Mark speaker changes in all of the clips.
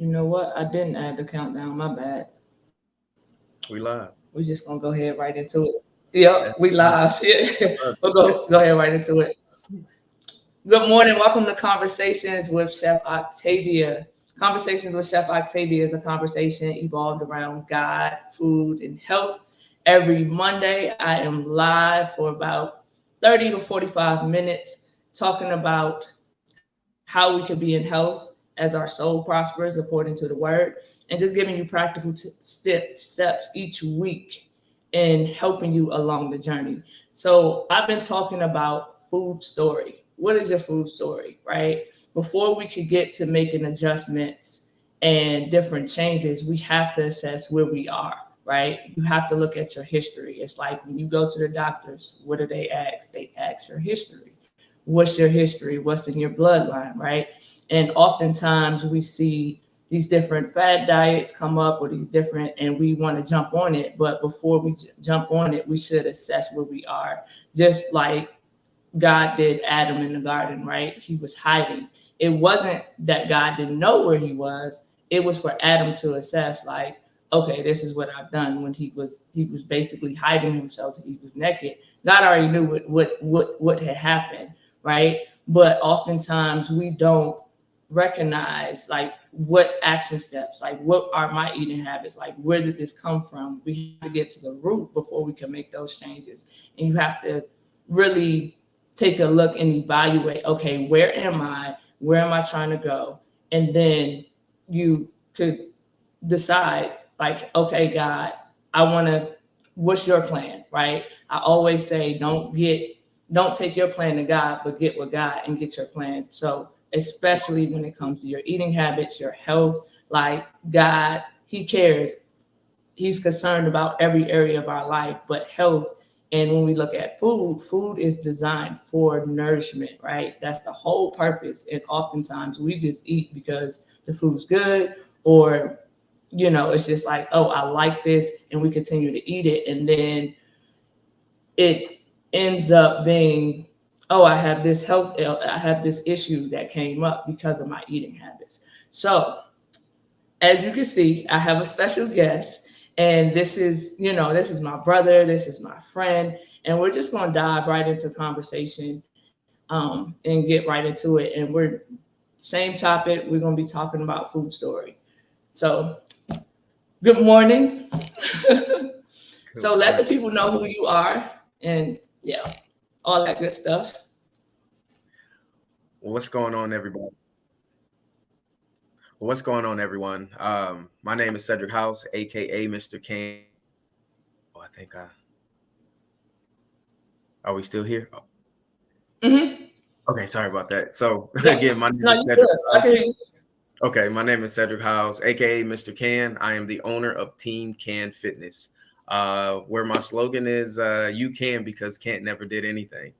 Speaker 1: You know what? I didn't add the countdown. My bad.
Speaker 2: We live.
Speaker 1: We're just gonna go ahead right into it. Yep,
Speaker 2: That's
Speaker 1: we live. Yeah. We'll go ahead right into it. Good morning. Welcome to Conversations with Chef Octavia. Conversations with Chef Octavia is a conversation evolved around God, food, and health. Every Monday, I am live for about 30 to 45 minutes talking about how we could be in health as our soul prospers according to the word, and just giving you practical steps each week in helping you along the journey. So I've been talking about food story. What is your food story, right? Before we could get to making adjustments and different changes, we have to assess where we are, right? You have to look at your history. It's like when you go to the doctors, what do they ask? They ask your history. What's your history? What's in your bloodline, right? And oftentimes we see these different fad diets come up or these different, and we want to jump on it. But before we jump on it, we should assess where we are. Just like God did Adam in the garden, right? He was hiding. It wasn't that God didn't know where he was. It was for Adam to assess, like, okay, this is what I've done. When he was basically hiding himself, he was naked. God already knew what had happened, right? But oftentimes we don't recognize like what action steps, like what are my eating habits, like where did this come from? We have to get to the root before we can make those changes. And you have to really take a look and evaluate, okay, where am I? Where am I trying to go? And then you could decide, like, okay, God, I want to, what's your plan, right? I always say, don't take your plan to God, but get with God and get your plan. So, especially when it comes to your eating habits, your health, like God, He cares. He's concerned about every area of our life, but health. And when we look at food, food is designed for nourishment, right? That's the whole purpose. And oftentimes we just eat because the food's good, or, it's just like, oh, I like this, and we continue to eat it. And then it ends up being, oh, I have this issue that came up because of my eating habits. So as you can see, I have a special guest, and this is my brother, this is my friend, and we're just going to dive right into conversation, and get right into it. And we're same topic. We're going to be talking about food story. So, good morning. So let the people know who you are, and yeah, all that good stuff.
Speaker 2: What's going on, everybody? What's going on, everyone? My name is Cedric House, aka Mr. Can. Oh, I think I are we still here? Oh,
Speaker 1: Mm-hmm.
Speaker 2: okay, sorry about that. So
Speaker 1: Yeah.
Speaker 2: again, my name
Speaker 1: No,
Speaker 2: is
Speaker 1: you
Speaker 2: Cedric
Speaker 1: good. I
Speaker 2: House.
Speaker 1: can hear you.
Speaker 2: Okay, my name is Cedric House, aka Mr. Can. I am the owner of Team Can Fitness, where my slogan is "You can because can't never did anything."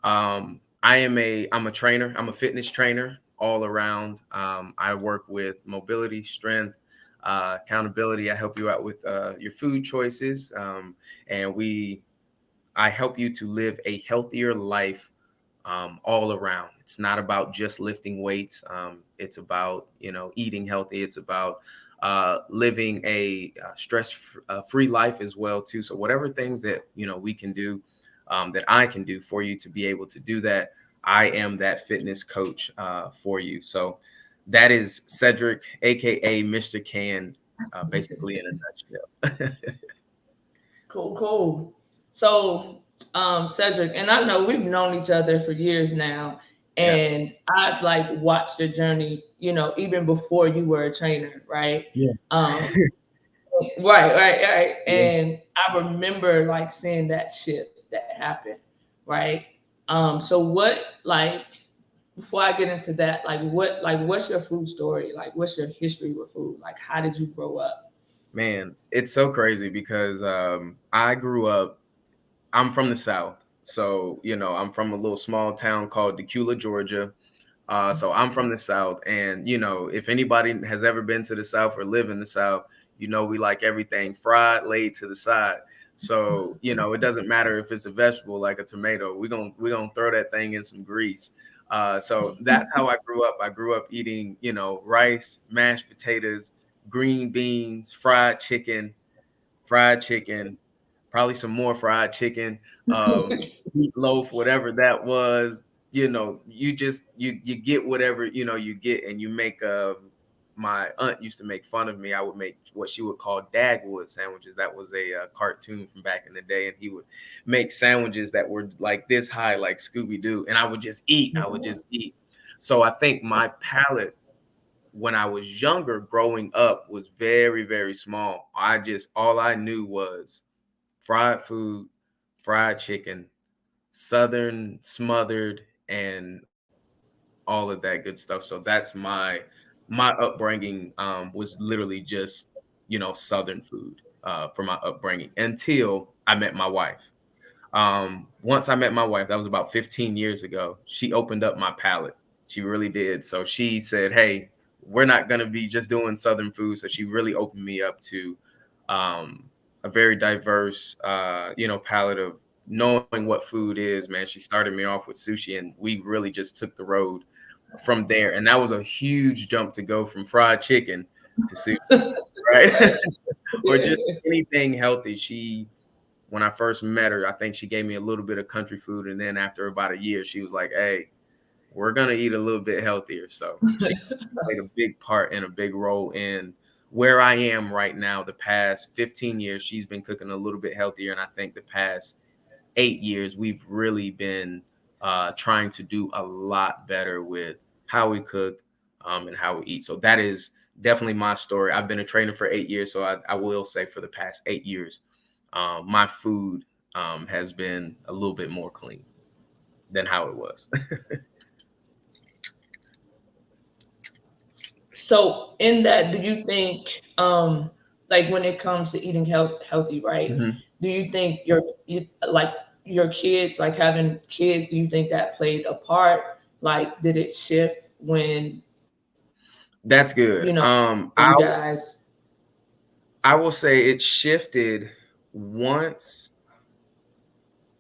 Speaker 2: I'm a trainer. I'm a fitness trainer all around. I work with mobility, strength, accountability. I help you out with your food choices, and I help you to live a healthier life all around. It's not about just lifting weights. It's about eating healthy. It's about living a stress free life as well too. So whatever things that we can do, that I can do for you to be able to do that, I am that fitness coach for you. So that is Cedric, aka Mr. Can, basically in a nutshell.
Speaker 1: Cool, cool. So, Cedric, and I know we've known each other for years now,
Speaker 2: Yeah.
Speaker 1: and I've like watched your journey, even before you were a trainer, right?
Speaker 3: Yeah,
Speaker 1: Um, right.
Speaker 3: yeah.
Speaker 1: And I remember like seeing that shift that happened, right? So what, like, before I get into that, what's your food story? Like, what's your history with food? Like, how did you grow up?
Speaker 2: Man, it's so crazy because I grew up. I'm from the South. So, I'm from a little small town called Decula, Georgia. So I'm from the South. And, if anybody has ever been to the South or live in the South, we like everything fried, laid to the side. So, it doesn't matter if it's a vegetable like a tomato. We're gonna throw that thing in some grease. So that's how I grew up. I grew up eating, rice, mashed potatoes, green beans, fried chicken, probably some more fried chicken, meatloaf, whatever that was. You get whatever you get, and you make. My aunt used to make fun of me. I would make what she would call Dagwood sandwiches. That was a cartoon from back in the day, and he would make sandwiches that were like this high, like Scooby Doo, and I would just eat. I would just eat. So I think my palate when I was younger, growing up, was very, very small. All I knew was fried food, fried chicken, Southern smothered, and all of that good stuff. So that's my upbringing was literally just Southern food for my upbringing until I met my wife. Once I met my wife, that was about 15 years ago, she opened up my palate. She really did. So she said, hey, we're not going to be just doing Southern food. So she really opened me up to a very diverse, palette of knowing what food is, man. She started me off with sushi, and we really just took the road from there. And that was a huge jump to go from fried chicken to sushi, right?
Speaker 1: Right.
Speaker 2: Or
Speaker 1: Yeah.
Speaker 2: just anything healthy. When I first met her, I think she gave me a little bit of country food. And then after about a year, she was like, hey, we're going to eat a little bit healthier. So she played a big part and a big role in where I am right now. The past 15 years, she's been cooking a little bit healthier. And I think the past 8 years, we've really been trying to do a lot better with how we cook and how we eat. So that is definitely my story. I've been a trainer for 8 years. So I will say for the past 8 years, my food has been a little bit more clean than how it was.
Speaker 1: So in that, do you think, like when it comes to eating healthy, right?
Speaker 2: Mhm.
Speaker 1: Do you think like your kids, like having kids, do you think that played a part? Like, did it shift when
Speaker 2: That's good.
Speaker 1: you guys?
Speaker 2: I will say it shifted once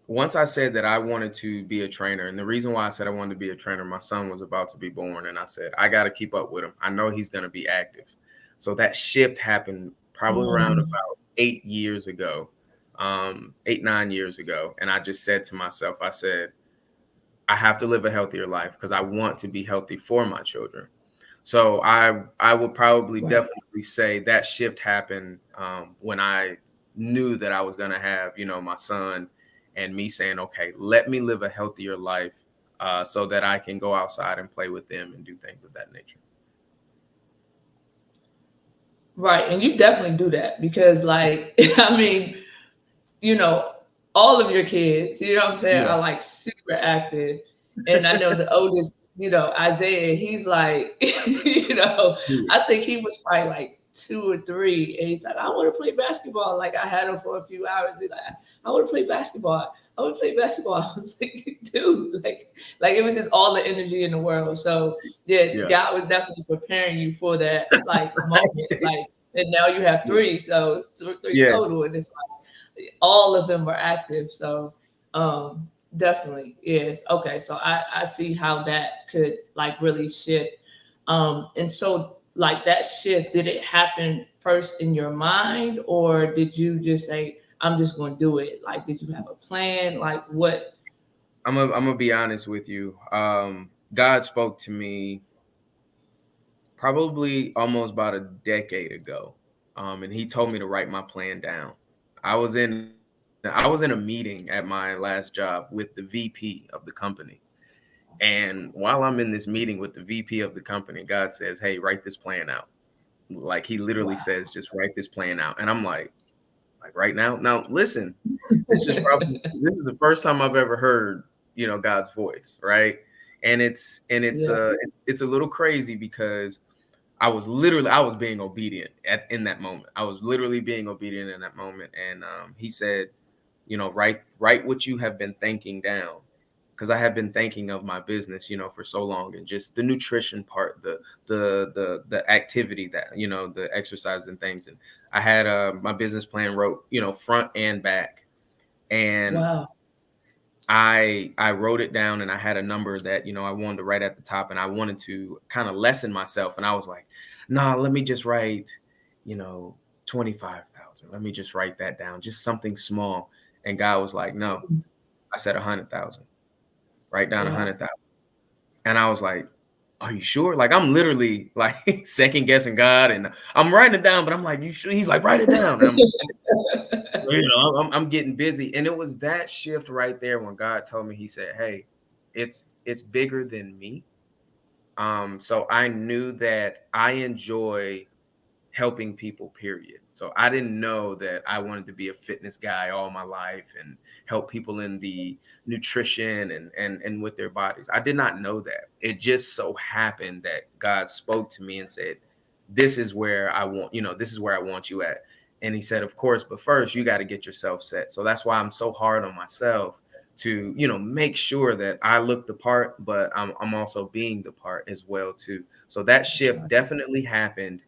Speaker 2: once I said that I wanted to be a trainer. And the reason why I said I wanted to be a trainer, my son was about to be born, and I said I got to keep up with him. I know he's going to be active. So that shift happened probably around
Speaker 1: Mm,
Speaker 2: about 8 years ago, 8, 9 years ago. And I just said to myself, I said, I have to live a healthier life because I want to be healthy for my children. So I would probably
Speaker 1: right.
Speaker 2: definitely say that shift happened when I knew that I was going to have, my son, and me saying, okay, let me live a healthier life so that I can go outside and play with them and do things of that nature.
Speaker 1: Right. And you definitely do that because, like, I mean, you know, all of your kids, you know what I'm saying,
Speaker 2: Yeah.
Speaker 1: are like super active. And I know the oldest, Isaiah, he's like,
Speaker 2: Yeah.
Speaker 1: I think he was probably like 2 or 3. And he's like, I want to play basketball. Like I had him for a few hours. He's like, I want to play basketball. I want to play basketball. I was like, dude, like it was just all the energy in the world. So yeah,
Speaker 2: Yeah.
Speaker 1: God was definitely preparing you for that like moment. Like, and now you have
Speaker 2: Yeah.
Speaker 1: 3, so three
Speaker 2: Yes.
Speaker 1: total, and it's all of them were active. So definitely is okay. So I see how that could like really shift. And so like that shift, did it happen first in your mind, or did you just say, I'm just gonna do it? Like, did you have a plan? Like what?
Speaker 2: I'm gonna be honest with you. God spoke to me probably almost about a decade ago, and He told me to write my plan down. I was in a meeting at my last job with the VP of the company, and while I'm in this meeting with the VP of the company, God says, "Hey, write this plan out." Like He literally
Speaker 1: Wow.
Speaker 2: says, "Just write this plan out," and I'm like right now. Now listen, this is the first time I've ever heard God's voice, right? And
Speaker 1: Yeah.
Speaker 2: it's a little crazy because I was being obedient in that moment. I was literally being obedient in that moment, and He said, write what you have been thinking down, because I have been thinking of my business, for so long, and just the nutrition part, the activity, that the exercise and things. And I had my business plan wrote, front and back, and
Speaker 1: Wow.
Speaker 2: I wrote it down, and I had a number that, I wanted to write at the top, and I wanted to kind of lessen myself. And I was like, nah, let me just write, you know, 25,000. Let me just write that down, just something small. And God was like, no, I said 100,000, write down
Speaker 1: Wow.
Speaker 2: 100,000. And I was like, are you sure? Like, I'm literally like second guessing God, and I'm writing it down, but I'm like, you sure? He's like, write it down. And I'm getting busy. And it was that shift right there when God told me, he said, hey, it's bigger than me. So I knew that I enjoy helping people, period. So I didn't know that I wanted to be a fitness guy all my life and help people in the nutrition and with their bodies. I did not know that. It just so happened that God spoke to me and said, this is where I want, this is where I want you at. And he said, of course, but first you got to get yourself set. So that's why I'm so hard on myself to, make sure that I look the part, but I'm also being the part as well too. So that shift definitely happened,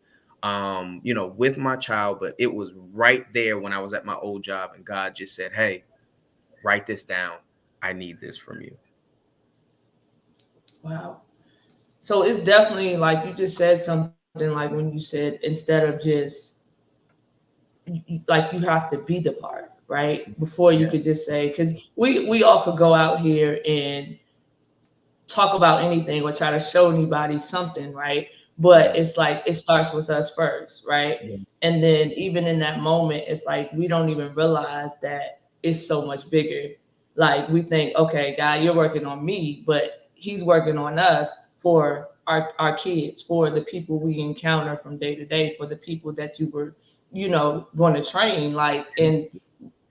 Speaker 2: with my child, but it was right there when I was at my old job, and God just said, hey, write this down. I need this from you.
Speaker 1: Wow. So it's definitely like you just said something like when you said instead of just like you have to be the part, right? Before you
Speaker 2: Yeah.
Speaker 1: could just say, because we all could go out here and talk about anything or try to show anybody something, right? But
Speaker 2: Yeah.
Speaker 1: it's like it starts with us first, right?
Speaker 2: Yeah.
Speaker 1: And then even in that moment, it's like we don't even realize that it's so much bigger. Like we think, okay, God, you're working on me, but he's working on us for our kids, for the people we encounter from day to day, for the people that you were, going to train, like, and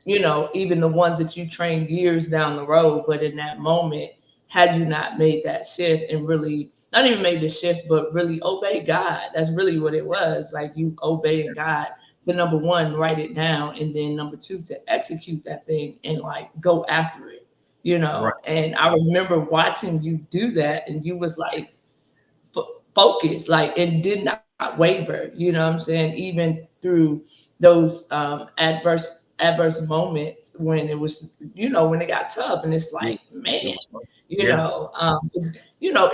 Speaker 1: even the ones that you trained years down the road. But in that moment, had you not made that shift and really not even made the shift, but really obey God, that's really what it was. Like you obeying God to number one, write it down, and then number two, to execute that thing and like go after it,
Speaker 2: Right.
Speaker 1: And I remember watching you do that, and you was like focused, like it did not waver. You know what I'm saying? Even through those adverse moments when it was, when it got tough, and it's
Speaker 2: Yeah.
Speaker 1: like, man,
Speaker 2: It was fun. Yeah.
Speaker 1: it's,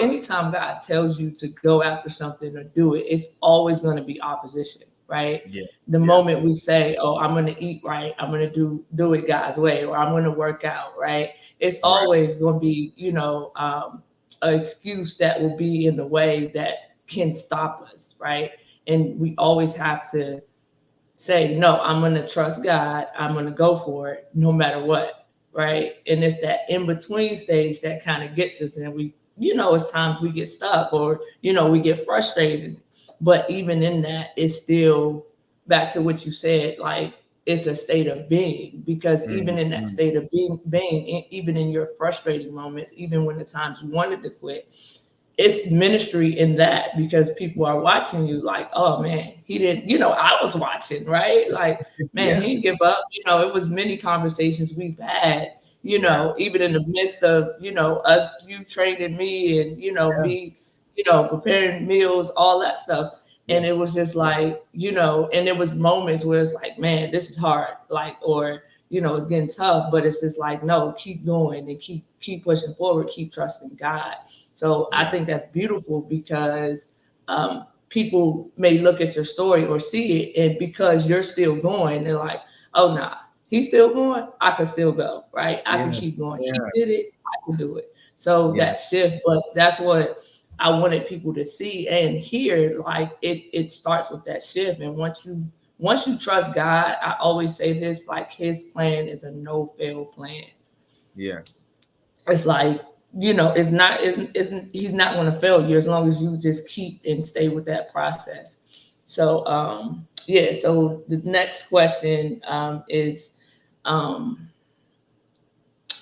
Speaker 1: anytime God tells you to go after something or do it, it's always going to be opposition, right?
Speaker 2: Yeah.
Speaker 1: The
Speaker 2: Yeah.
Speaker 1: moment we say, "Oh, I'm going to eat right," I'm going to do it God's way, or I'm going to work out, right? It's
Speaker 2: Right.
Speaker 1: always going to be, an excuse that will be in the way that can stop us, right? And we always have to say, no, I'm going to trust God. I'm going to go for it no matter what, right? And it's that in between stage that kind of gets us. And we, it's times we get stuck or, we get frustrated. But even in that, it's still back to what you said, like, it's a state of being, because even in that
Speaker 2: Mhm.
Speaker 1: state of even in your frustrating moments, even when the times you wanted to quit, it's ministry in that, because people are watching you like, oh man, he didn't, I was watching, right? Like, man,
Speaker 2: Yeah.
Speaker 1: he didn't give up. It was many conversations we've had,
Speaker 2: Yeah.
Speaker 1: even in the midst of, us, you training me and,
Speaker 2: Yeah.
Speaker 1: me, preparing meals, all that stuff.
Speaker 2: Yeah.
Speaker 1: And it was just like, and there was moments where it's like, man, this is hard, like, or, it's getting tough, but it's just like, no, keep going and keep pushing forward, keep trusting God. So I
Speaker 2: Yeah.
Speaker 1: think that's beautiful, because people may look at your story or see it, and because you're still going, they're like, oh, nah, he's still going. I can still go, right? I can
Speaker 2: Yeah.
Speaker 1: keep going. He
Speaker 2: Yeah.
Speaker 1: did it. I can do it. So
Speaker 2: Yeah.
Speaker 1: that shift, but that's what I wanted people to see and hear. Like it starts with that shift, and once you trust God, I always say this: like His plan is a no fail plan.
Speaker 2: Yeah.
Speaker 1: It's like, it's he's not going to fail you as long as you just keep and stay with that process. So yeah, so the next question is um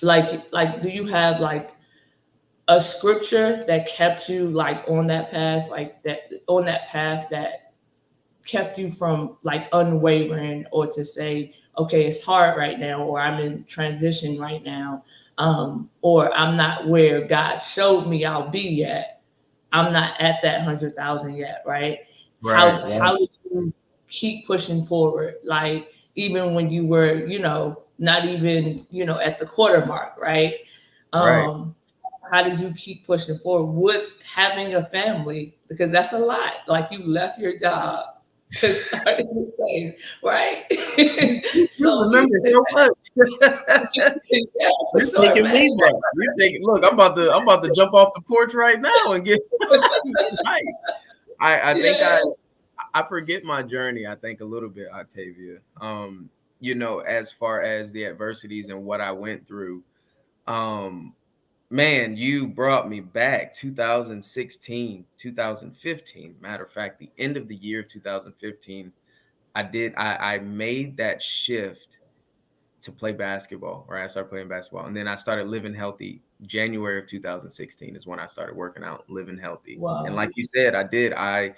Speaker 1: like do you have like a scripture that kept you like on that path, like that on that path, that kept you from like unwavering, or to say, okay, it's hard right now, or I'm in transition right now, or I'm not where God showed me I'll be yet. I'm not at that 100,000 yet, right?
Speaker 2: Right.
Speaker 1: How
Speaker 2: Right.
Speaker 1: did you keep pushing forward? Like even when you were, not even, you know, at the quarter mark, right?
Speaker 2: Right.
Speaker 1: Um, how did you keep pushing forward with having a family? Because that's a lot. Like you left your job to start this thing, right?
Speaker 2: You
Speaker 1: So
Speaker 2: remember
Speaker 1: even
Speaker 2: so much.
Speaker 1: yeah, for
Speaker 2: You're
Speaker 1: sure,
Speaker 2: taking
Speaker 1: man.
Speaker 2: me back. You're taking. Look, I'm about to jump off the porch right now and get right. I think
Speaker 1: Yeah.
Speaker 2: I forget my journey, I think a little bit, Octavia. You know, as far as the adversities and what I went through, um, man, you brought me back 2016, 2015. Matter of fact, the end of the year of 2015, I made that shift to play basketball, right? I started playing basketball. And then I started living healthy. January of 2016 is when I started working out, living healthy. And
Speaker 1: Wow.
Speaker 2: like you said, I did. I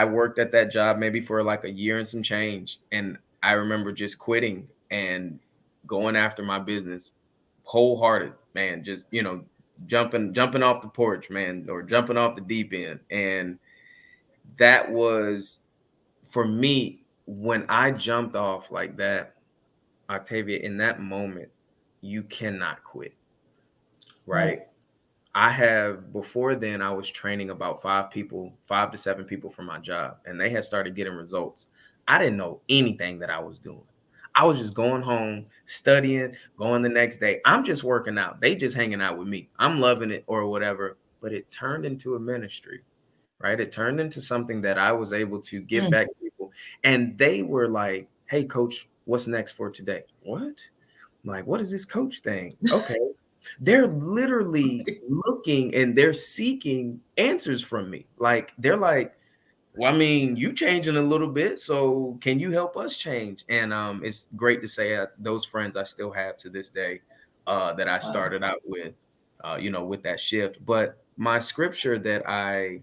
Speaker 2: worked at that job maybe for like a year and some change. And I remember just quitting and going after my business wholehearted, man, just, you know, jumping off the porch, man, or jumping off the deep end. And that was for me when I jumped off like that, Octavia, in that moment, you cannot quit,
Speaker 1: Right.
Speaker 2: right? I have before then, I was training about 5 people, 5 to 7 people for my job, and they had started getting results. I didn't know anything that I was doing. I was just going home, studying, going the next day. I'm just working out. They just hanging out with me. I'm loving it or whatever. But it turned into a ministry, right? It turned into something that I was able to give
Speaker 1: Mm.
Speaker 2: back to people. And they were like, hey, coach, what's next for today? What? I'm like, what is this coach thing? Okay. They're literally looking and they're seeking answers from me. Like, they're like, well, I mean, you changing a little bit, so can you help us change? And it's great to say those friends I still have to this day that I
Speaker 1: Wow.
Speaker 2: started out with, you know, with that shift. But my scripture that I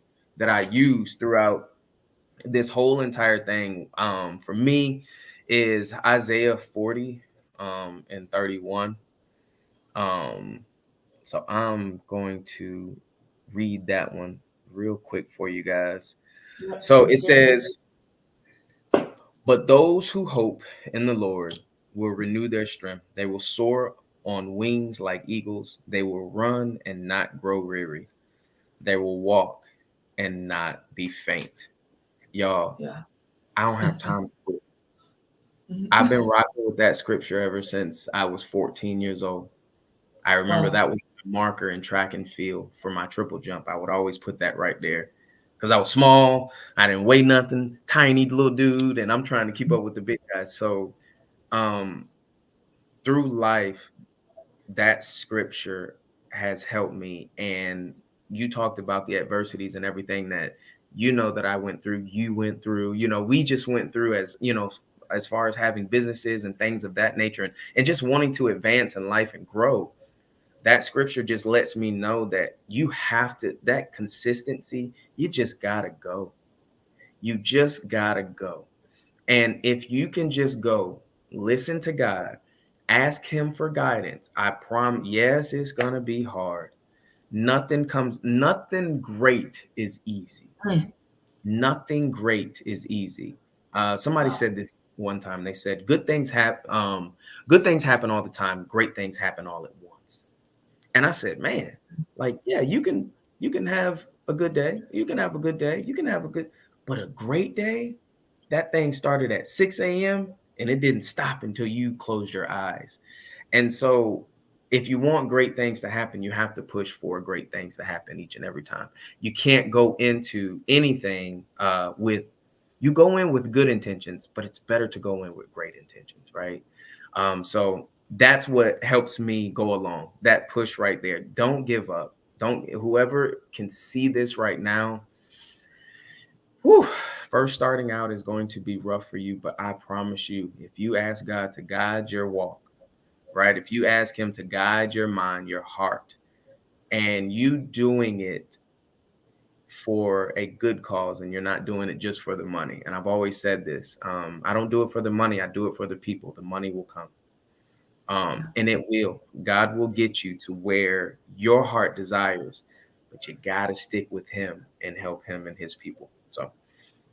Speaker 2: use throughout this whole entire thing, for me, is Isaiah 40 and 31. Um, so I'm going to read that one real quick for you guys.
Speaker 1: Yep.
Speaker 2: So it
Speaker 1: Let's go ahead.
Speaker 2: says, but those who hope in the Lord will renew their strength. They will soar on wings like eagles. They will run and not grow weary. They will walk and not be faint. Y'all,
Speaker 1: Yeah.
Speaker 2: I don't have time to quit. I've been rocking with that scripture ever since I was 14 years old. I remember
Speaker 1: Wow.
Speaker 2: that was the marker in track and field for my triple jump. I would always put that right there because I was small. I didn't weigh nothing, tiny little dude, and I'm trying to keep up with the big guys. So, um, through life, that scripture has helped me. And you talked about the adversities and everything that you know that I went through, you went through, you know, we just went through as, you know, as far as having businesses and things of that nature and just wanting to advance in life and grow. That scripture just lets me know that you have to, that consistency, you just gotta go. You just gotta go. And if you can just go, listen to God, ask Him for guidance, I promise, yes, it's gonna be hard. Nothing great is easy.
Speaker 1: Mm.
Speaker 2: Nothing great is easy. Somebody
Speaker 1: Wow.
Speaker 2: said this one time. They said, good things happen all the time, great things happen all at once. And I said, man, like, yeah, you can have a good day. You can have a good day. You can have a good, but a great day, that thing started at 6 a.m. and it didn't stop until you closed your eyes. And so if you want great things to happen, you have to push for great things to happen each and every time. You can't go into anything with you go in with good intentions, but it's better to go in with great intentions, right? So that's what helps me go along. That push right there. Don't give up. Don't whoever can see this right now. Whew, first starting out is going to be rough for you, but I promise you, if you ask God to guide your walk, right? If you ask Him to guide your mind, your heart, and you doing it for a good cause and you're not doing it just for the money. And I've always said this, I don't do it for the money. I do it for the people. The money will come.
Speaker 1: Yeah.
Speaker 2: And it will. God will get you to where your heart desires, but you got to stick with Him and help Him and His people. So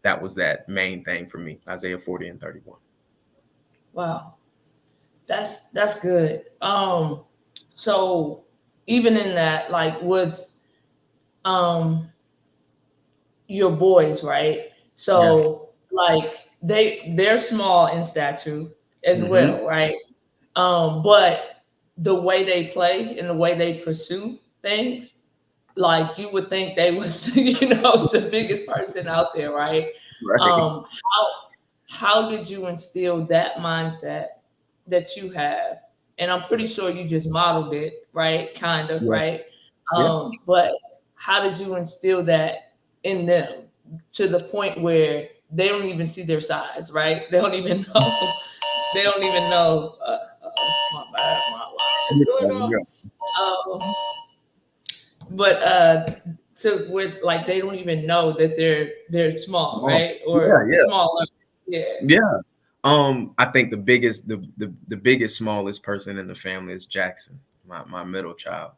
Speaker 2: that was that main thing for me, Isaiah 40 and 31.
Speaker 1: Wow. That's good. So even in that, like with um your boys, right?
Speaker 2: Yeah.
Speaker 1: So like they're small in stature as
Speaker 2: Mm-hmm.
Speaker 1: well, right? But the way they play and the way they pursue things, like you would think they was, the biggest person out there, right?
Speaker 2: Right.
Speaker 1: How did you instill that mindset that you have? And I'm pretty sure you just modeled it, right? Kind of,
Speaker 2: Yeah.
Speaker 1: right?
Speaker 2: Yeah.
Speaker 1: But how did you instill that in them to the point where they don't even see their size, right? They don't even know. They don't even know. My bad. What's going on?
Speaker 2: Yeah.
Speaker 1: Um, but to with like they don't even know that they're small,
Speaker 2: Oh,
Speaker 1: right? Or
Speaker 2: yeah. Yeah.
Speaker 1: smaller. Yeah.
Speaker 2: Yeah. I think the biggest smallest person in the family is Jackson, my middle child.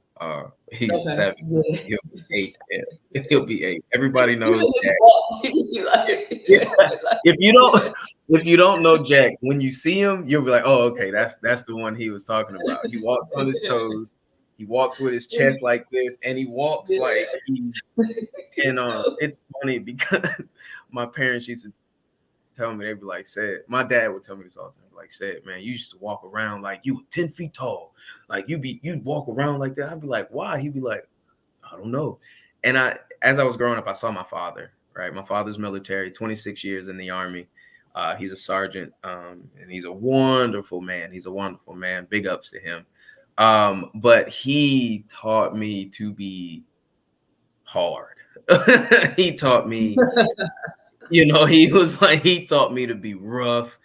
Speaker 2: He's
Speaker 1: Okay.
Speaker 2: 7.
Speaker 1: Yeah.
Speaker 2: He'll be 8. Yeah. He'll be 8. Everybody
Speaker 1: Even
Speaker 2: knows
Speaker 1: his
Speaker 2: Jack.
Speaker 1: walk, he be like,
Speaker 2: Yeah.
Speaker 1: like,
Speaker 2: If you don't if you don't know Jack, when you see him, you'll be like, oh, okay, that's the one he was talking about. He walks on his toes, he walks with his chest like this, and he walks like
Speaker 1: yeah.
Speaker 2: he and it's funny because my parents used to tell me, they'd be like, said, my dad would tell me this all the time, like, said, man, you used to walk around like you were 10 feet tall. Like you'd walk around like that. I'd be like, why? He'd be like, I don't know. And as I was growing up, I saw my father, right? My father's military, 26 years in the Army. He's a sergeant, and he's a wonderful man. He's a wonderful man. Big ups to him. But he taught me to be hard. He taught me, he was like, he taught me to be rough.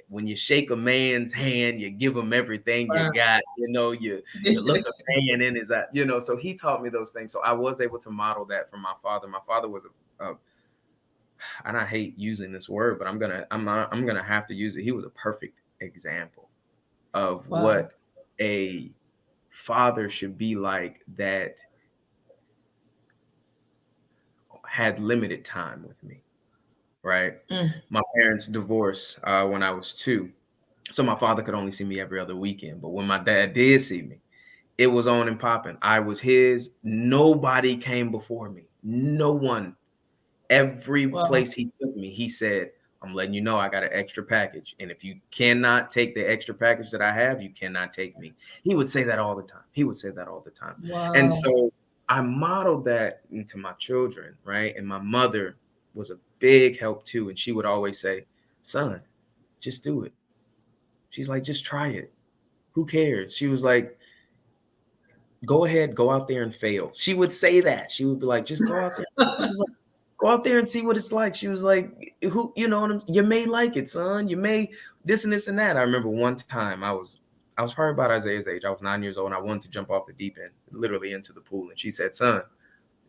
Speaker 2: When you shake a man's hand, you give him everything you
Speaker 1: Wow.
Speaker 2: got. You look a man in his eye. So he taught me those things. So I was able to model that from my father. My father was and I hate using this word, but I'm gonna have to use it. He was a perfect example of
Speaker 1: Wow.
Speaker 2: what a father should be like that had limited time with me. Right.
Speaker 1: Mm,
Speaker 2: My parents divorced when I was 2. So my father could only see me every other weekend. But when my dad did see me, it was on and popping. I was his. Nobody came before me. No one. Every
Speaker 1: wow.
Speaker 2: place he took me, he said, I'm letting you know I got an extra package. And if you cannot take the extra package that I have, you cannot take me. He would say that all the time. He would say that all the time. And
Speaker 1: Wow.
Speaker 2: so I modeled that into my children, right? And my mother was a big help too. And she would always say, son, just do it. She's like, just try it. Who cares? She was like, go ahead, go out there and fail. She would say that. She would be like, just go out there. She was like, go out there and see what it's like. She was like, who, you may like it, son. You may this and this and that. I remember one time I was probably about Isaiah's age. I was 9 years old and I wanted to jump off the deep end, literally into the pool. And she said, son,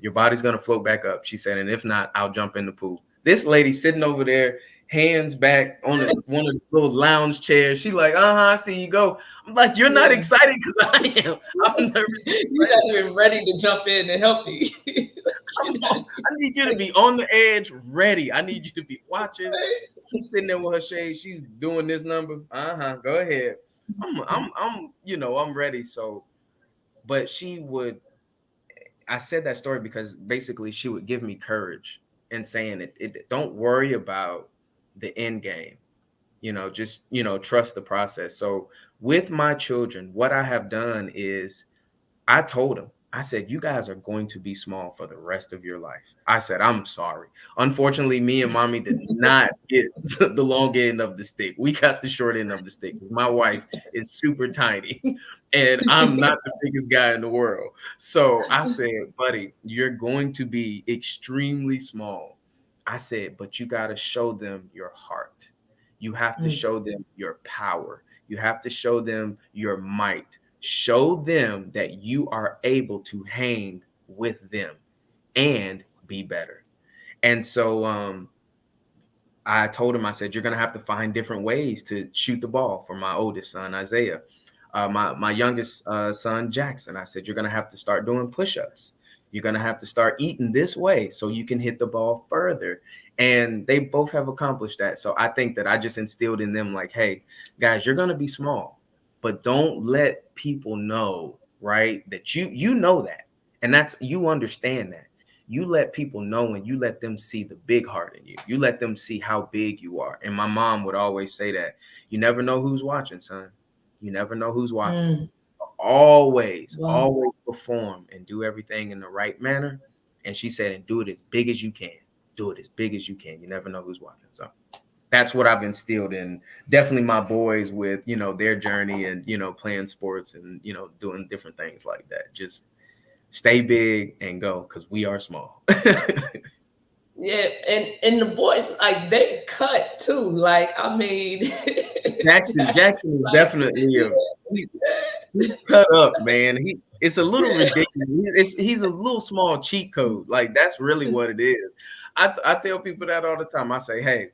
Speaker 2: your body's gonna float back up. She said, and if not, I'll jump in the pool. This lady sitting over there, hands back on one of the little lounge chairs. She like, I see you go. I'm like, you're not
Speaker 1: Yeah.
Speaker 2: excited because I am. I'm nervous and
Speaker 1: You're
Speaker 2: excited.
Speaker 1: not even ready to jump in and help me.
Speaker 2: I need you to be on the edge, ready. I need you to be watching. She's sitting there with her shade. She's doing this number. Go ahead. I'm ready. So, but I said that story because basically she would give me courage and saying it don't worry about the end game. Just, trust the process. So with my children, what I have done is I told them, I said, you guys are going to be small for the rest of your life. I said, I'm sorry. Unfortunately, me and mommy did not get the long end of the stick. We got the short end of the stick. My wife is super tiny and I'm not the biggest guy in the world. So I said, buddy, you're going to be extremely small. I said, but you got to show them your heart. You have to
Speaker 1: Mm,
Speaker 2: show them your power. You have to show them your might. Show them that you are able to hang with them and be better. And so I told him, I said, you're going to have to find different ways to shoot the ball for my oldest son, Isaiah. My youngest son, Jackson, I said, you're going to have to start doing push-ups. You're going to have to start eating this way so you can hit the ball further. And they both have accomplished that. So I think that I just instilled in them like, hey, guys, you're going to be small. but don't let people know, right, that you know that, and that's, you understand that. You let people know, and you let them see the big heart in you. You let them see how big you are. And my mom would always say that you never know who's watching, son. You never know who's watching.
Speaker 1: Mm. Wow.
Speaker 2: Always perform and do everything in the right manner. And she said, and do it as big as you can. Do it as big as you can. You never know who's watching. So that's what I've instilled in definitely my boys with, their journey and, playing sports and, doing different things like that. Just stay big and go, because we are small.
Speaker 1: Yeah, and the boys, like, they cut too. Like, I mean,
Speaker 2: Jackson is
Speaker 1: like,
Speaker 2: definitely
Speaker 1: yeah.
Speaker 2: he cut up, man. It's a little ridiculous. He's a little small cheat code. Like, that's really what it is. I tell people that all the time. I say, hey,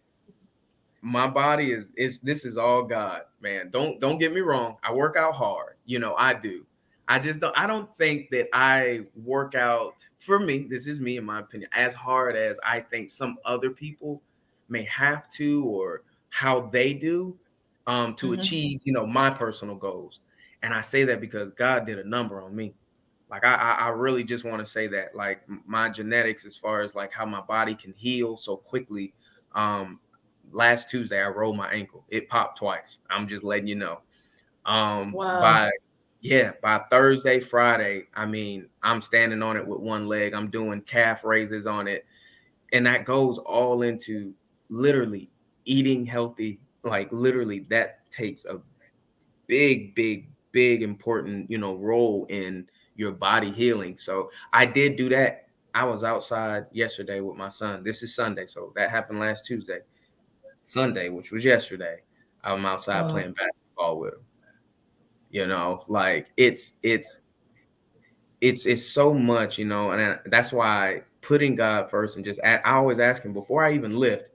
Speaker 2: my body is this is all God, man. Don't get me wrong. I work out hard. I do. I don't think that I work out, for me, this is me in my opinion, as hard as I think some other people may have to, or how they do, to
Speaker 1: Mhm.
Speaker 2: achieve, my personal goals. And I say that because God did a number on me. Like, I really just want to say that, like, my genetics, as far as like how my body can heal so quickly. um Last Tuesday I rolled my ankle. It popped twice. I'm just letting you know.
Speaker 1: Wow.
Speaker 2: By Thursday, Friday, I mean, I'm standing on it with one leg. I'm doing calf raises on it. And that goes all into literally eating healthy. Like, literally, that takes a big, big, big important, role in your body healing. So I did do that. I was outside yesterday with my son. This is Sunday, so that happened last Tuesday. Sunday, which was yesterday, I'm outside
Speaker 1: Wow.
Speaker 2: playing basketball with him. Like, it's so much, and that's why putting God first, and just I always ask him before I even lift.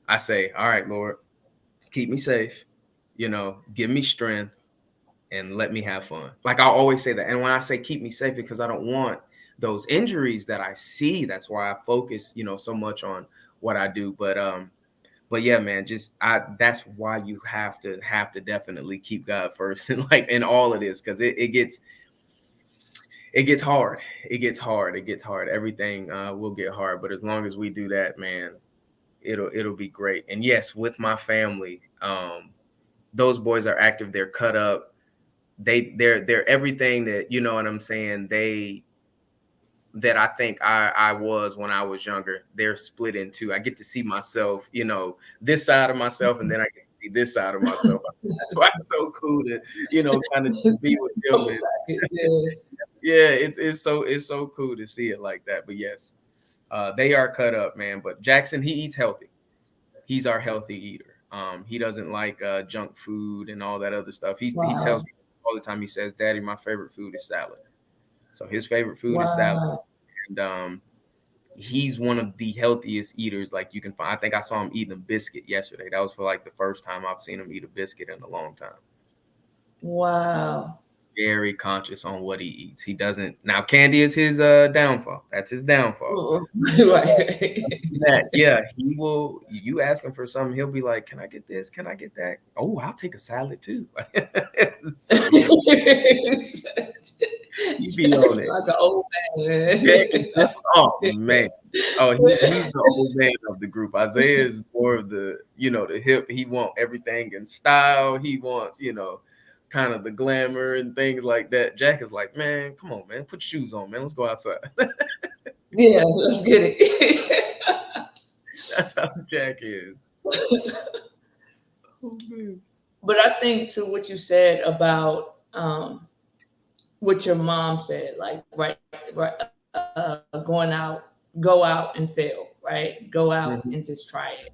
Speaker 2: I say, all right, Lord, keep me safe, give me strength, and let me have fun. Like, I always say that. And when I say keep me safe, because I don't want those injuries that I see. That's why I focus, so much on what I do. But yeah, man, that's why you have to definitely keep God first, and like in all of this, because it gets hard. It gets hard. Everything will get hard. But as long as we do that, man, it'll be great. And yes, with my family, those boys are active. They're cut up. They're everything that, you know what I'm saying, that I think I was when I was younger. They're split in two. I get to see myself, this side of myself, and then I get to see this side of myself. That's why it's so cool to, kind of just be with them. And
Speaker 1: Yeah.
Speaker 2: yeah, it's so cool to see it like that. But yes, they are cut up, man. But Jackson, he eats healthy. He's our healthy eater. He doesn't like junk food and all that other stuff. He tells
Speaker 1: Wow.
Speaker 2: me all the time. He says, "Daddy, my favorite food is salad." So his favorite food is salad.
Speaker 1: Wow.
Speaker 2: And he's one of the healthiest eaters like you can find. I think I saw him eating a biscuit yesterday. That was for like the first time I've seen him eat a biscuit in a long time.
Speaker 1: Wow.
Speaker 2: Very conscious on what he eats. He doesn't, now candy is his downfall. That's his downfall.
Speaker 1: Right.
Speaker 2: That, yeah, he will. You ask him for something, he'll be like, "Can I get this? Can I get that? Oh, I'll take a salad too." So yeah, he be
Speaker 1: Jack's
Speaker 2: on it.
Speaker 1: like an old
Speaker 2: Jack
Speaker 1: man.
Speaker 2: is oh man. Oh, he's the old man of the group. Isaiah is more of the, the hip. He wants everything in style. He wants, kind of the glamour and things like that. Jack is like, man, come on, man, put shoes on, man. Let's go outside.
Speaker 1: Yeah, let's get it.
Speaker 2: That's how Jack is. Oh, man.
Speaker 1: But I think to what you said about what your mom said, like right, go out and fail, right? Go out
Speaker 2: Mhm.
Speaker 1: and just try it.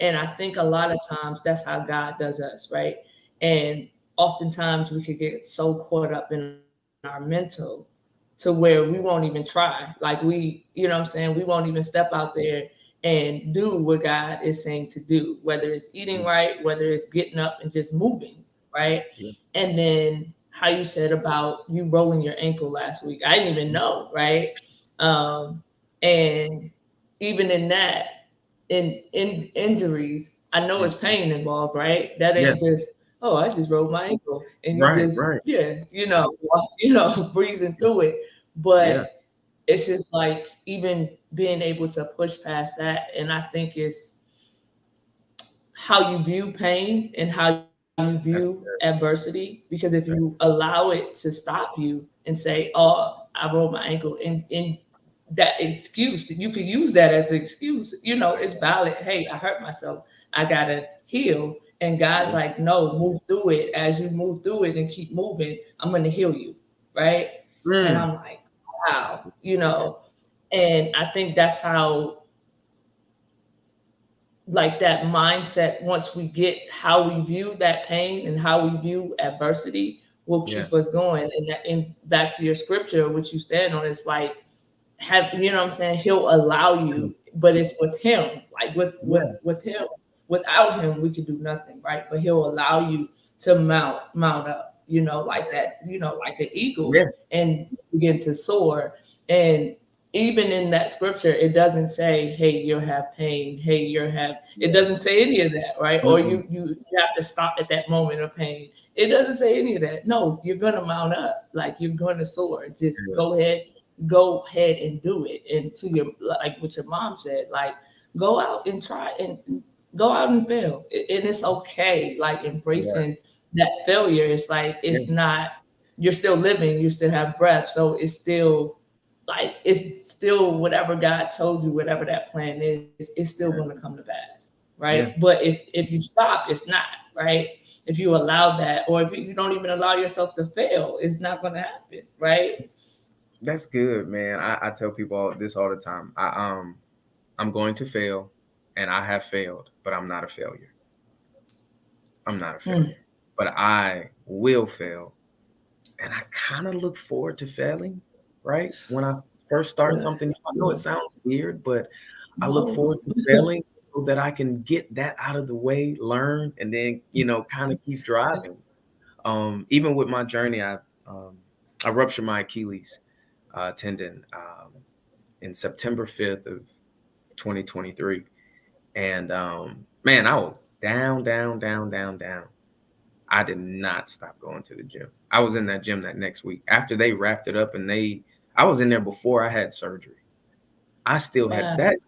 Speaker 1: And I think a lot of times that's how God does us, right? And oftentimes we could get so caught up in our mental to where we won't even try. Like what I'm saying? We won't even step out there and do what God is saying to do, whether it's eating right, whether it's getting up and just moving, right?
Speaker 2: Yeah.
Speaker 1: And then how you said about you rolling your ankle last week. I didn't even know, right? And even in that, in injuries, I know it's pain involved, right? That ain't
Speaker 2: Yes.
Speaker 1: just oh, I just rolled my ankle, and you
Speaker 2: Right,
Speaker 1: just,
Speaker 2: right.
Speaker 1: yeah, breezing through it.
Speaker 2: Yeah,
Speaker 1: But it's just like even being able to push past that, and I think it's how you view pain and how you view
Speaker 2: that's
Speaker 1: adversity. Because if you
Speaker 2: good.
Speaker 1: allow it to stop you and say, "Oh, I rolled my ankle," and that excuse, you can use that as an excuse. It's valid. Hey, I hurt myself. I gotta heal. And God's
Speaker 2: Yeah.
Speaker 1: like, no, move through it. As you move through it and keep moving, I'm gonna heal you, right? And
Speaker 2: Mm.
Speaker 1: I'm like, wow. And I think that's how, like, that mindset, once we get how we view that pain and how we view adversity, will
Speaker 2: Yeah.
Speaker 1: keep us going. And back to your scripture, which you stand on, it's like, have, what I'm saying, he'll allow you, but it's with him. Like,
Speaker 2: Yeah.
Speaker 1: with him. Without him we can do nothing, right? But he'll allow you to mount up, like that, like an eagle,
Speaker 2: Yes.
Speaker 1: and begin to soar. And even in that scripture, it doesn't say, hey, you'll have pain, hey, it doesn't say any of that, right? Or
Speaker 2: Mm-mm.
Speaker 1: you have to stop at that moment of pain. It doesn't say any of that. No, you're gonna mount up, like, you're gonna soar. Just
Speaker 2: Yeah.
Speaker 1: go ahead and do it. And to your, like what your mom said, like, go out and try, and go out and fail. And it's okay. Like,
Speaker 2: Yeah.
Speaker 1: embracing that failure. It's like,
Speaker 2: Yeah.
Speaker 1: it's not, you're still living, you still have breath. So it's still, like, it's still whatever God told you, whatever that plan is, it's still going to
Speaker 2: Yeah.
Speaker 1: come to pass, right?
Speaker 2: Yeah.
Speaker 1: But if you stop, it's not, right? If you allow that, or if you don't even allow yourself to fail, it's not going to happen, right?
Speaker 2: That's good, man. I tell people this all the time. I'm going to fail, and I have failed, but I'm not a failure. I'm not a
Speaker 1: Mm.
Speaker 2: failure, but I will fail, and I kind of look forward to failing. Right when I first start
Speaker 1: Good.
Speaker 2: something, I know it
Speaker 1: Good.
Speaker 2: sounds weird, but I look
Speaker 1: No.
Speaker 2: forward to failing so that I can get that out of the way, learn, and then kind of keep driving. Even with my journey, um, I ruptured my Achilles tendon in September 5th of 2023, and man, I was down, down, down, down, down. I did not stop going to the gym. I was in that gym that next week after they wrapped it up, and I was in there before I had surgery. I still had
Speaker 1: Wow.
Speaker 2: that.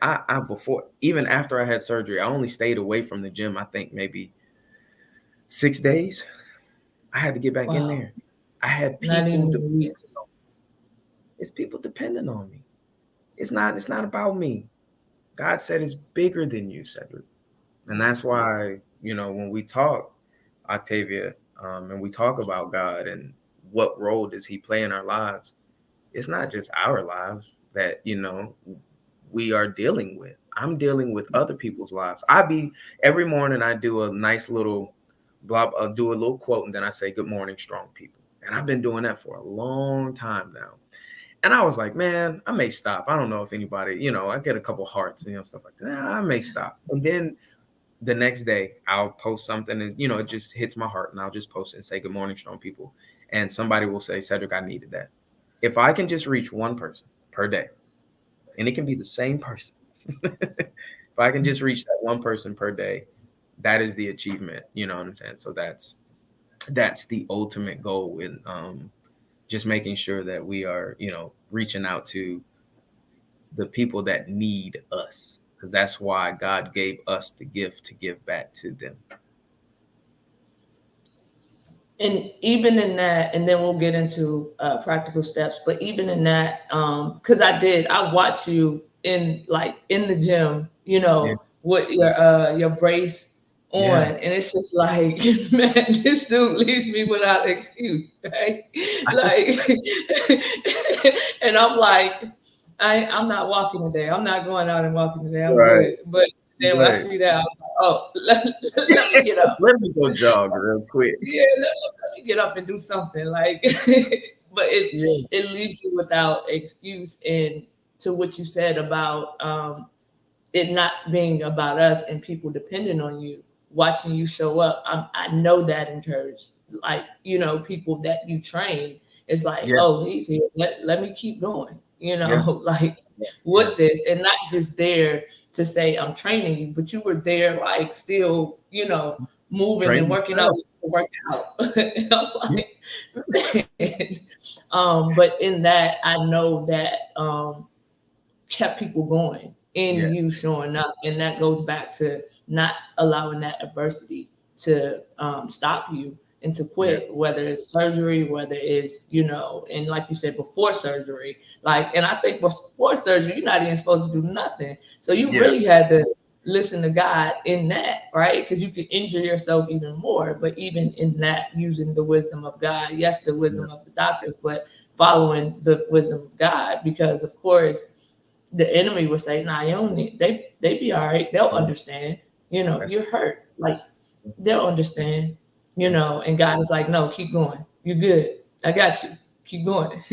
Speaker 2: I before, even after I had surgery, I only stayed away from the gym, I think maybe 6 days. I had to get back in
Speaker 1: Wow.
Speaker 2: there. I had
Speaker 1: Not
Speaker 2: people.
Speaker 1: even a week.
Speaker 2: It's people depending on me. It's not about me. God said it's bigger than you, Cedric. And that's why, when we talk, Octavia, and we talk about God and what role does he play in our lives, it's not just our lives that, we are dealing with. I'm dealing with other people's lives. Every morning I do a nice little do a little quote, and then I say, good morning, strong people. And I've been doing that for a long time now. And I was like, man, I may stop. I don't know if anybody, I get a couple hearts, stuff like that. I may stop. And then the next day I'll post something, and it just hits my heart, and I'll just post it and say, good morning, strong people. And somebody will say, Cedric, I needed that. If I can just reach one person per day, and it can be the same person, if I can just reach that one person per day, that is the achievement. You know what I'm saying? So that's the ultimate goal in just making sure that we are, reaching out to the people that need us, because that's why God gave us the gift to give back to them.
Speaker 1: And even in that, and then we'll get into practical steps, but even in that, because I watch you in the gym,
Speaker 2: Yeah,
Speaker 1: with your brace on,
Speaker 2: yeah.
Speaker 1: and it's just like, man, this dude leaves me without excuse, right? Like, and I'm like, I'm not walking today. I'm not going out and walking today. I'm
Speaker 2: Right,
Speaker 1: good. But then when I
Speaker 2: right.
Speaker 1: see that, I'm like, oh, let me get up.
Speaker 2: Let me go jog real quick.
Speaker 1: Yeah, let me get up and do something, like. But
Speaker 2: Yeah,
Speaker 1: it leaves you without excuse. And to what you said about it not being about us and people depending on you, watching you show up, I know that encouraged, like, people that you train. It's like,
Speaker 2: yeah,
Speaker 1: oh, he's here, let me keep going,
Speaker 2: yeah,
Speaker 1: like,
Speaker 2: yeah,
Speaker 1: with this. And not just there to say I'm training you, but you were there, like, still, moving and
Speaker 2: Train
Speaker 1: working out. And I'm
Speaker 2: yourself.
Speaker 1: like, man. But in that, I know that kept people going in
Speaker 2: Yes.
Speaker 1: you showing up, and that goes back to not allowing that adversity to stop you and to
Speaker 2: Yeah.
Speaker 1: quit, whether it's surgery, whether it's, and like you said, before surgery, and I think before surgery you're not even supposed to do nothing, so you
Speaker 2: Yeah.
Speaker 1: really had to listen to God in that, right? Because you could injure yourself even more, but even in that, using the wisdom of God, yes, the
Speaker 2: Yeah.
Speaker 1: wisdom of the doctors, but following the wisdom of God, because of course the enemy would say, "Nah, you don't need. They be all right. They'll
Speaker 2: Yeah.
Speaker 1: understand.
Speaker 2: That's
Speaker 1: You're hurt. Like they'll understand. And God is like, no, keep going. You're good. I got you. Keep going.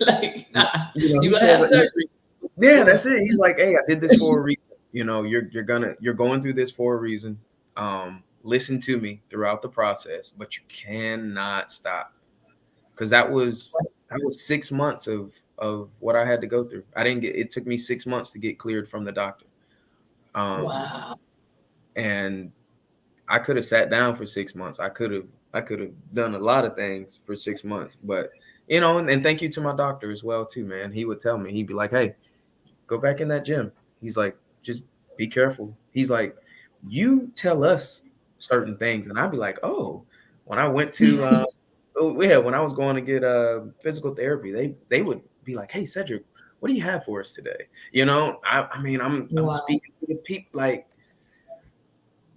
Speaker 1: Like, nah,
Speaker 2: He
Speaker 1: you're gonna
Speaker 2: says,
Speaker 1: have surgery. Keep
Speaker 2: yeah,
Speaker 1: going.
Speaker 2: that's it. He's like, hey, I did this for a reason. You're going through this for a reason. Listen to me throughout the process, but you cannot stop, because that was 6 months of what I had to go through. I didn't get. It took me 6 months to get cleared from the doctor. Um,
Speaker 1: Wow.
Speaker 2: and I could have sat down for 6 months. I could have done a lot of things for 6 months, but and thank you to my doctor as well too, man. He would tell me, he'd be like, "Hey, go back in that gym." He's like, "Just be careful." He's like, "You tell us certain things," and I'd be like, "Oh." When I went to, oh yeah, when I was going to get physical therapy, they would be like, "Hey, Cedric, what do you have for us today?" I mean, I'm
Speaker 1: Wow.
Speaker 2: speaking to the people like.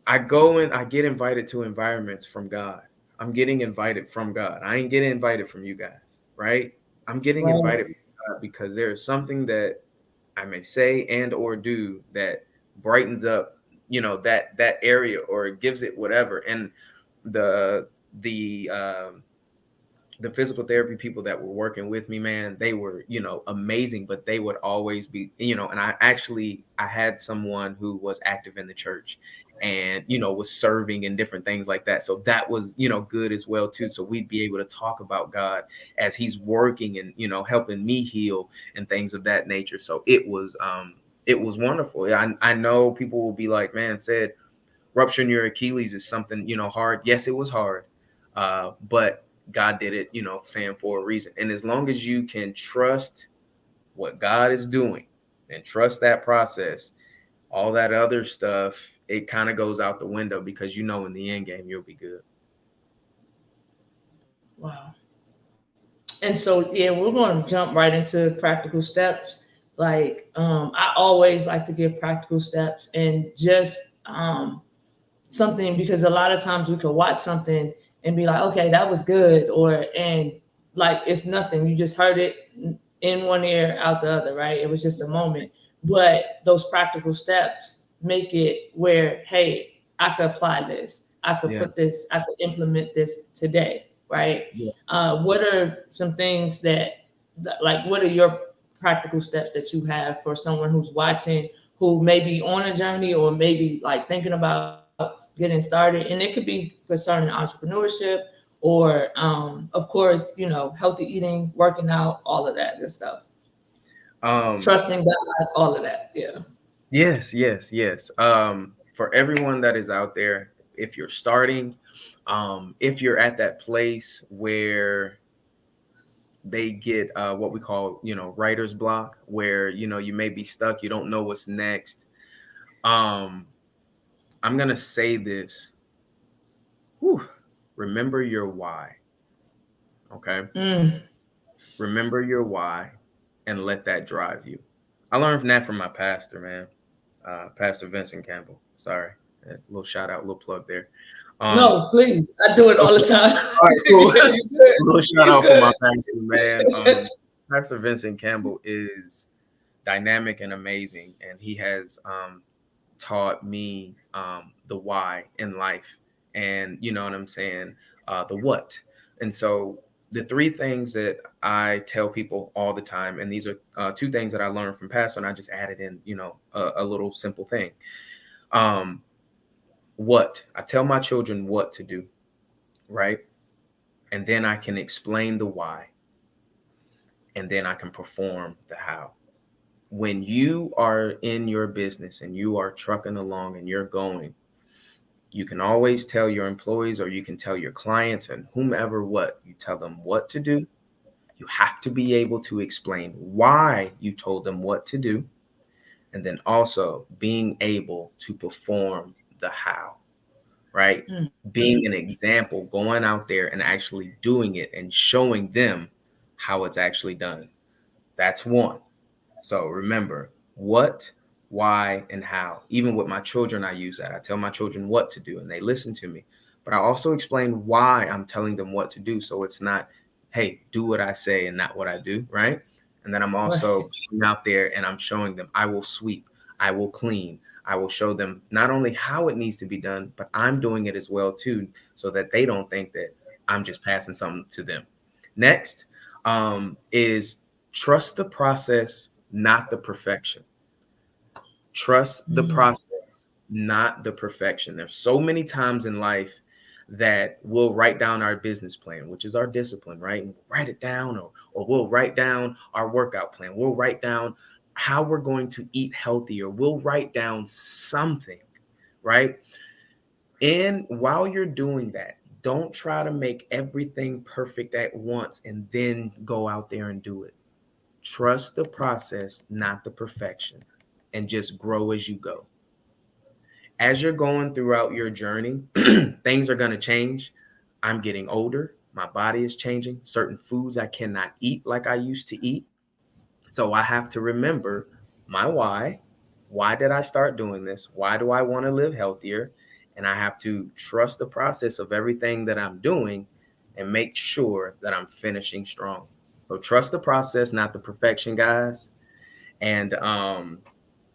Speaker 2: I go and I get invited to environments from God. I'm getting invited from God. I ain't getting invited from you guys, right? I'm getting
Speaker 1: Right.
Speaker 2: invited from God because there is something that I may say and or do that brightens up, that area, or it gives it whatever. And the the um the physical therapy people that were working with me, man, they were, amazing, but they would always be, and I had someone who was active in the church and, was serving and different things like that. So that was, good as well too. So we'd be able to talk about God as he's working and, helping me heal and things of that nature. So it was wonderful. Yeah, I know people will be like, man, said rupturing your Achilles is something, hard. Yes, it was hard. But God did it, saying for a reason. And as long as you can trust what God is doing and trust that process, all that other stuff, it kind of goes out the window, because in the end game you'll be good.
Speaker 1: Wow. And so, yeah, we're going to jump right into practical steps. I always like to give practical steps and just something, because a lot of times we could watch something and be like, okay, that was good, and like it's nothing. You just heard it in one ear, out the other, right? It was just a moment. But those practical steps make it where, hey, I could apply this. I could
Speaker 2: Yeah.
Speaker 1: put this, I could implement this today, right?
Speaker 2: Yeah.
Speaker 1: What are some things what are your practical steps that you have for someone who's watching, who may be on a journey or maybe like thinking about getting started? And it could be concerning entrepreneurship or, of course, healthy eating, working out, all of that good stuff,
Speaker 2: Um,
Speaker 1: trusting God, all of that. Yeah.
Speaker 2: yes, yes, yes. For everyone that is out there, if you're starting, if you're at that place where they get what we call, writer's block, where, you may be stuck, you don't know what's next. Um, I'm gonna say this. Whew, remember your why. Okay.
Speaker 1: Mm.
Speaker 2: Remember your why and let that drive you. I learned from that from my pastor, man. Pastor Vincent Campbell. Sorry. A little shout out, little plug there. Um,
Speaker 1: No, please. I do it all the
Speaker 2: okay.
Speaker 1: time.
Speaker 2: All right, cool.
Speaker 1: Yeah, you good.
Speaker 2: A little shout
Speaker 1: You
Speaker 2: out for my
Speaker 1: good.
Speaker 2: pastor, man. Pastor Vincent Campbell is dynamic and amazing, and he has taught me the why in life, and you know what I'm saying, the what. And so the three things that I tell people all the time, and these are two things that I learned from Pastor, and I just added in, a little simple thing. Um, what I tell my children what to do, right? And then I can explain the why, and then I can perform the how. When you are in your business and you are trucking along and you're going, You can always tell your employees, or you can tell your clients and whomever what. You tell them what to do. You have to be able to explain why you told them what to do. And then also being able to perform the how, right?
Speaker 1: Mm.
Speaker 2: Being an example, going out there and actually doing it and showing them how it's actually done. That's one. So remember what, why, and how. Even with my children, I use that. I tell my children what to do and they listen to me. But I also explain why I'm telling them what to do. So it's not, hey, do what I say and not what I do, right? And then I'm also
Speaker 1: Right.
Speaker 2: going out there and I'm showing them I will sweep, I will clean. I will show them not only how it needs to be done, but I'm doing it as well too, so that they don't think that I'm just passing something to them. Next is trust the process, not the perfection. Trust the
Speaker 1: Mm.
Speaker 2: process, not the perfection. There's so many times in life that we'll write down our business plan, which is our discipline, right? And we'll write it down, or we'll write down our workout plan. We'll write down how we're going to eat healthy, or we'll write down something, right? And while you're doing that, don't try to make everything perfect at once and then go out there and do it. Trust the process, not the perfection, and just grow as you go. As you're going throughout your journey, things are going to change. I'm getting older. My body is changing. Certain foods I cannot eat like I used to eat. So I have to remember my why. Why did I start doing this? Why do I want to live healthier? And I have to trust the process of everything that I'm doing and make sure that I'm finishing strong. So trust the process, not the perfection, guys. And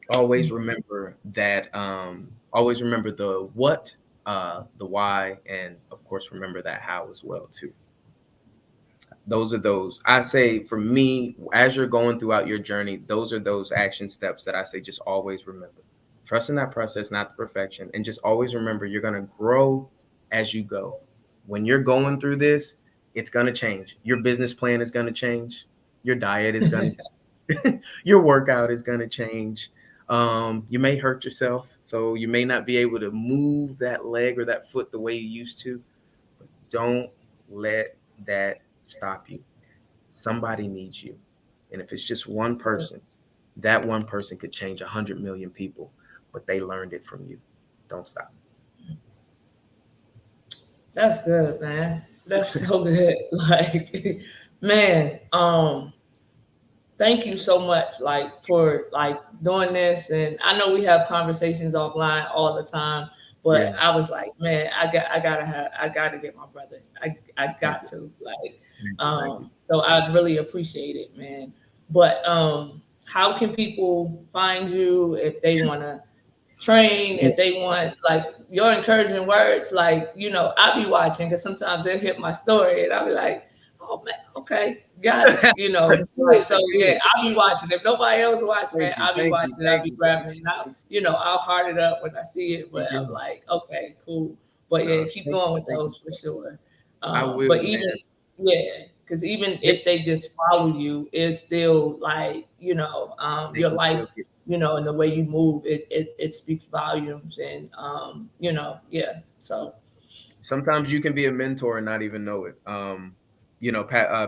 Speaker 2: always remember that always remember the what, the why, and of course remember that how as well too. Those are those, I say, for me, as you're going throughout your journey, those are those action steps that I say just always remember. Trust in that process, not the perfection, and just always remember you're going to grow as you go. When you're going through this, it's going to change. Your business plan is going to change. Your diet is going to your workout is going to change. You may hurt yourself, so you may not be able to move that leg or that foot the way you used to. But don't let that stop you. Somebody needs you. And if it's just one person, that one person could change 100 million people, but they learned it from you. Don't stop.
Speaker 1: That's good, man. That's so good. Like, man, thank you so much, like, for like doing this. And I know we have conversations offline all the time, but
Speaker 2: Yeah.
Speaker 1: I was like, man, I gotta get my brother. I
Speaker 2: Thank
Speaker 1: got
Speaker 2: you.
Speaker 1: to, like,
Speaker 2: Thank you. Thank you.
Speaker 1: so I really appreciate it, man. But how can people find you if they wanna train, if they want like your encouraging words, like, I'll be watching because sometimes they'll hit my story and I'll be like, oh man, okay, got it,
Speaker 2: That's
Speaker 1: like,
Speaker 2: good.
Speaker 1: so
Speaker 2: That's
Speaker 1: yeah,
Speaker 2: good.
Speaker 1: I'll be watching. If nobody else watching, man,
Speaker 2: Thank you.
Speaker 1: I'll be
Speaker 2: Thank you.
Speaker 1: watching, I'll
Speaker 2: Thank
Speaker 1: be
Speaker 2: you.
Speaker 1: grabbing it, and I'll heart it up when I see it, but I'm
Speaker 2: Yes.
Speaker 1: like, okay, cool. But yeah,
Speaker 2: No,
Speaker 1: keep
Speaker 2: thank
Speaker 1: going
Speaker 2: you.
Speaker 1: with
Speaker 2: Thank you.
Speaker 1: those for sure.
Speaker 2: I will,
Speaker 1: But
Speaker 2: man.
Speaker 1: even, yeah, because even
Speaker 2: They,
Speaker 1: if they just follow you, it's still like,
Speaker 2: they
Speaker 1: your
Speaker 2: can
Speaker 1: life,
Speaker 2: still get.
Speaker 1: and the way you move, it speaks volumes. And yeah, so
Speaker 2: Sometimes you can be a mentor and not even know it.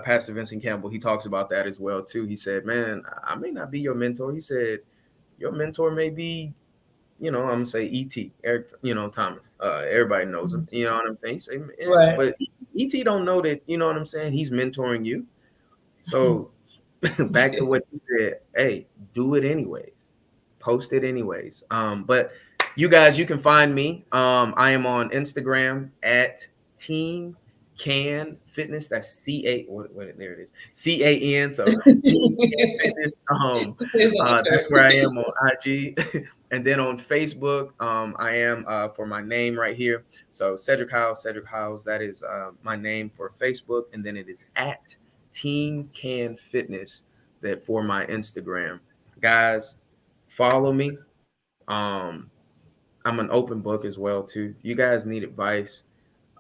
Speaker 2: Pastor Vincent Campbell, he talks about that as well too. He said, "Man, I may not be your mentor." He said, "Your mentor may be, I'm gonna say E.T. Eric, Thomas. Everybody knows him. You know what I'm saying?" He said,
Speaker 1: right.
Speaker 2: but E.T. don't know that. You know what I'm saying? He's mentoring you. So back to what you said. Hey, do it anyways. Post it anyways. But you guys, you can find me. I am on Instagram at Team Can Fitness. That's there it is. CAN. So Team Can Fitness.
Speaker 1: It's on
Speaker 2: That's where I
Speaker 1: church.
Speaker 2: am on IG. And then on Facebook, I am for my name right here. So Cedric Howes, that is my name for Facebook. And then it is at Team Can Fitness that for my Instagram. Guys, follow me. I'm an open book as well too. You guys need advice.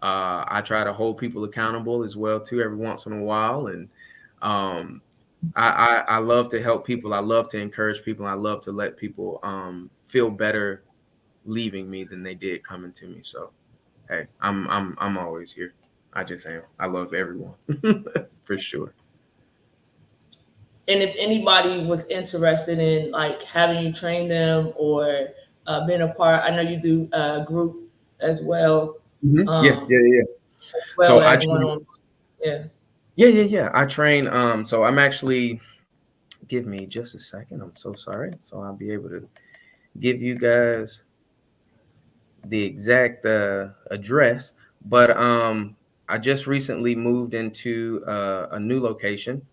Speaker 2: I try to hold people accountable as well too every once in a while, and um, I love to help people. I love to encourage people. I love to let people feel better leaving me than they did coming to me. So hey, I'm always here. I just am. I love everyone for sure.
Speaker 1: And if anybody was interested in like having you train them or being a part, I know you do group as well,
Speaker 2: Yeah,
Speaker 1: um,
Speaker 2: yeah, yeah.
Speaker 1: as
Speaker 2: So
Speaker 1: well
Speaker 2: I
Speaker 1: as one
Speaker 2: train.
Speaker 1: on. Yeah,
Speaker 2: Yeah. I train. So I'm actually. Give me just a second. I'm so sorry. So I'll be able to give you guys the exact address. But I just recently moved into a new location.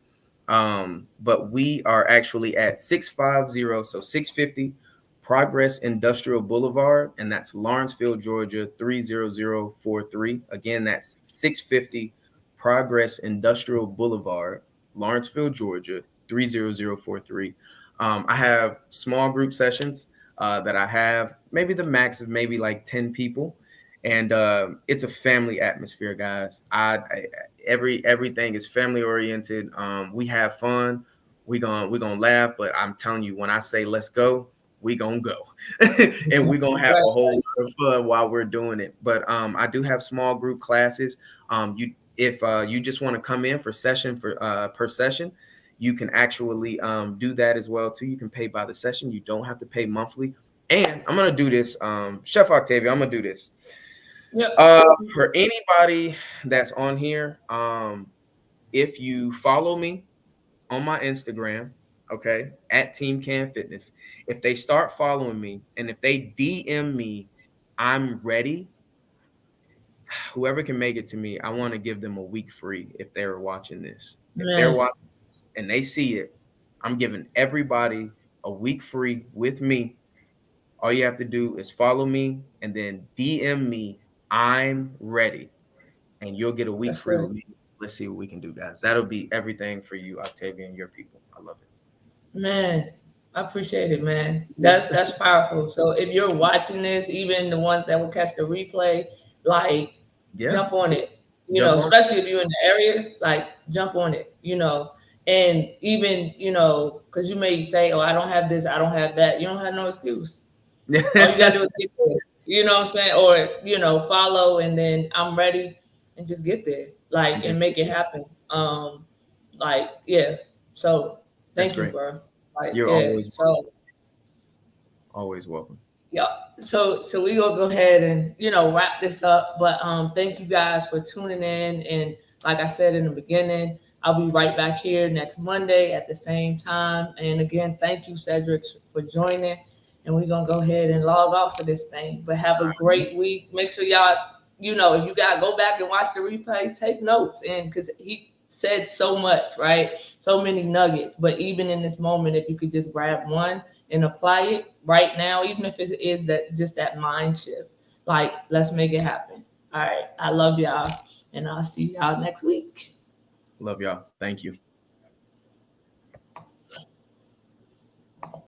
Speaker 2: But we are actually at 650, so 650 Progress Industrial Boulevard, and that's Lawrenceville, Georgia 30043. Again, that's 650 Progress Industrial Boulevard, Lawrenceville, Georgia 30043. I have small group sessions that I have, maybe the max of maybe like 10 people. And it's a family atmosphere, guys. Everything is family oriented. We have fun. We gonna laugh, but I'm telling you, when I say let's go, we gonna go, and we gonna have
Speaker 1: right.
Speaker 2: a whole lot of fun while we're doing it. But I do have small group classes. You if you just want to come in for session for per session, you can actually do that as well too. You can pay by the session. You don't have to pay monthly. And I'm gonna do this, Chef Octavia. I'm gonna do this.
Speaker 1: Yep.
Speaker 2: For anybody that's on here, if you follow me on my Instagram, okay, at Team Can Fitness, if they start following me and if they DM me, I'm ready. Whoever can make it to me, I want to give them a week free if they're watching this. If they're
Speaker 1: Man,
Speaker 2: watching this and they see it, I'm giving everybody a week free with me. All you have to do is follow me and then DM me. I'm ready, and you'll get a week
Speaker 1: that's
Speaker 2: free
Speaker 1: good.
Speaker 2: with me. Let's see what we can do, guys. That'll be everything for you, Octavia, and your people. I love
Speaker 1: Man, I appreciate it, man.
Speaker 2: it.
Speaker 1: That's powerful. So if you're watching this, even the ones that will catch the replay, like
Speaker 2: Yeah,
Speaker 1: jump on it.
Speaker 2: jump on.
Speaker 1: Especially if you're in the area, like jump on it. And even because you may say, "Oh, I don't have this, I don't have that." You don't have no excuse. All you gotta do is get there. You know what I'm saying? Or follow, and then I'm ready, and just get there, like,
Speaker 2: And
Speaker 1: and
Speaker 2: just
Speaker 1: make it happen. Like, yeah. So
Speaker 2: that's
Speaker 1: thank you,
Speaker 2: great.
Speaker 1: bro. Like,
Speaker 2: You're
Speaker 1: yeah. So
Speaker 2: always welcome.
Speaker 1: yeah. So we gonna go ahead and wrap this up. But thank you guys for tuning in. And like I said in the beginning, I'll be right back here next Monday at the same time. And again, thank you, Cedric, for joining. And we're gonna go ahead and log off of this thing. But have a great week. Make sure y'all, if you gotta go back and watch the replay, take notes. And because he said so much, right? So many nuggets. But even in this moment, if you could just grab one and apply it right now, even if it is that just that mind shift. Like, let's make it happen. All right. I love y'all, and I'll see y'all next week.
Speaker 2: Love y'all. Thank you.